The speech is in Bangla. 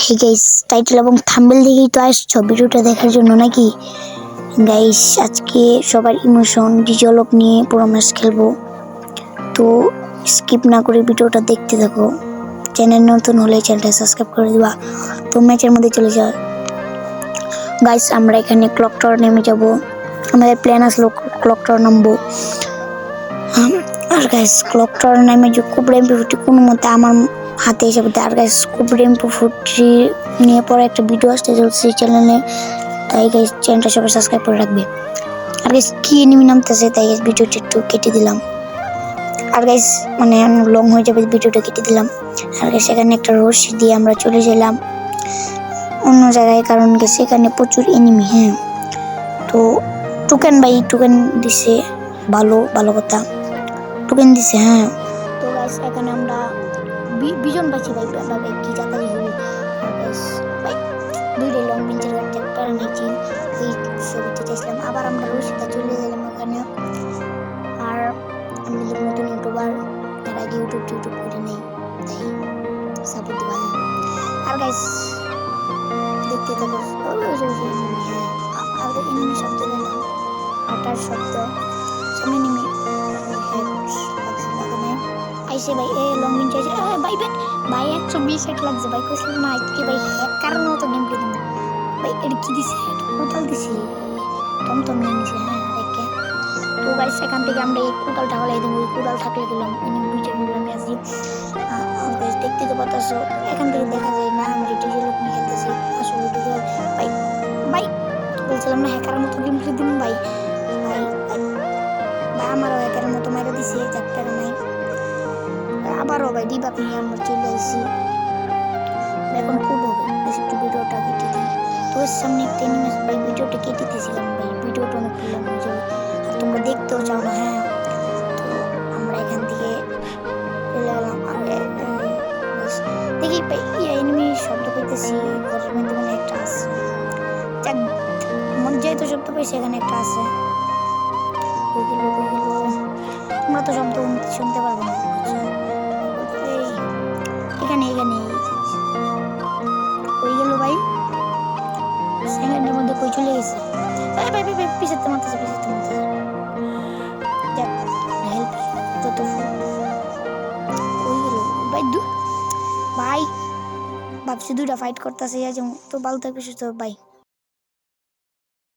হে গাইস, টাইটেল এবং থাম্বনেল দেখেই তো আসছো ভিডিওটা দেখার জন্য নাকি? গাইস, আজকে সবার ইমোশন ডিজলক নিয়ে পুরো ম্যাচ খেলবো, তো স্কিপ না করে ভিডিওটা দেখতে থাকো। চ্যানেল নতুন হলে চ্যানেলটা সাবস্ক্রাইব করে দিবা। তো ম্যাচের মধ্যে চলে যাও গাইস। আমরা এখানে ক্লক টাওয়ার নেমে যাব, আমাদের প্ল্যান আসলো ক্লক টাওয়ার নামবো। আর গাইস ক্লক টাওয়ার নামে যে কুবরা এমপি40 কোনো মতে আমার হাতে এসে পড়তে। আর গাইস কুবরা এমপি40 নিয়ে পরে একটা ভিডিও আসতে চলছে চ্যানেলে, তাই গাইস চ্যানেলটা সবাই সাবস্ক্রাইব করে রাখবে। আর গাইস কি এনিমি নামতেছে, তাই গাইস ভিডিওটা একটু কেটে দিলাম। আর গাইস মানে লং হয়ে যাবে, ভিডিওটা কেটে দিলাম। আর গাইস এখানে একটা রশি দিয়ে আমরা চলে গেলাম অন্য জায়গায়, কারণ গাইস এখানে প্রচুর এনিমি। হ্যাঁ, তো টোকেন ভাই টোকেন দিছে, ভালো ভালো কথা, টোকেন দিছে। হ্যাঁ, তো গাইস এখানে আমরা বিজন পাইছি ভাই, ভাই কি জাতাই হলো। আর গাইস ভাই দুইটা লং বেঞ্চের একটা নিয়েছি, এই ছবিতে চাইছিলাম। আবার আমরা রশিদা চলে গেলাম ওখানে। আর আমি নতুন ইউটিউবার, এর আগে ইউটিউব করে নেই, তাই সাপোর্ট দিবা। আর গাইস দেখতে থাকো, আর এনিমি শব্দ পেলাম, হাঁটার শব্দ, সামনে নেমে আইসে ভাই। এ লং বেঞ্চ আছে ভাই, ভাই 120 হেড লাগছে ভাই, কইছিল না আজকে ভাই কারণ মতো গেম প্লে দিন ভাই। এটা কি দিছে, কোদাল দিছে, টমটম নিয়ে নিছে। হ্যাঁ দেখে তো গাইস এখান থেকে আমরা এই কোদালটা হলাই দেবো, কোদাল থাকলে গেলাম এনিমি বুঝে গেলাম আসি। গাইস দেখতে তো পাতাছো, এখান থেকে দেখা যায় না আমরা ডিজেল নিয়ে খেলতেছি। আসলে ডিজেল ভাই ভাই বলছিলাম না হ্যাকারের মতো গেম প্লে দিন ভাই। ভাই ভাই আমারও হ্যাকারের মতো মেরে দিছে, চারটার নাই। আবারও ভাই ডিবাক নিয়ে আমরা চলে আসি। এখন খুব হবে, একটু ভিডিওটা কেটে দিই। তোর সামনে একটা এনিমি ভাই, ভিডিওটা কেটে দিয়েছিলাম ভাই, ভিডিওটা অনেক লং হয়ে যাবে আর তোমরা দেখতেও চাও না। হ্যাঁ, তো আমরা এখান থেকে চলে গেলাম। আর দেখি ভাই এনিমি শব্দ পেতেছি, ঘরের মধ্যে মানে একটা আছে, যাক মন যেহেতু শব্দ পেয়েছি এখানে একটা আছে। তোমরা তো শব্দ শুনতে পারবো না। এখানে এখানে কই গেল ভাই, সেকেন্ডের মধ্যে কই চলে গেছে ভাই। ভাই ভাই পিছাতে মারতেছে, যাক হেল্প যত কই গেল ভাই। ভাই ভাবছি দুইটা ফাইট করতেছে, তো ভালো থাকবে সুস্থ বাই।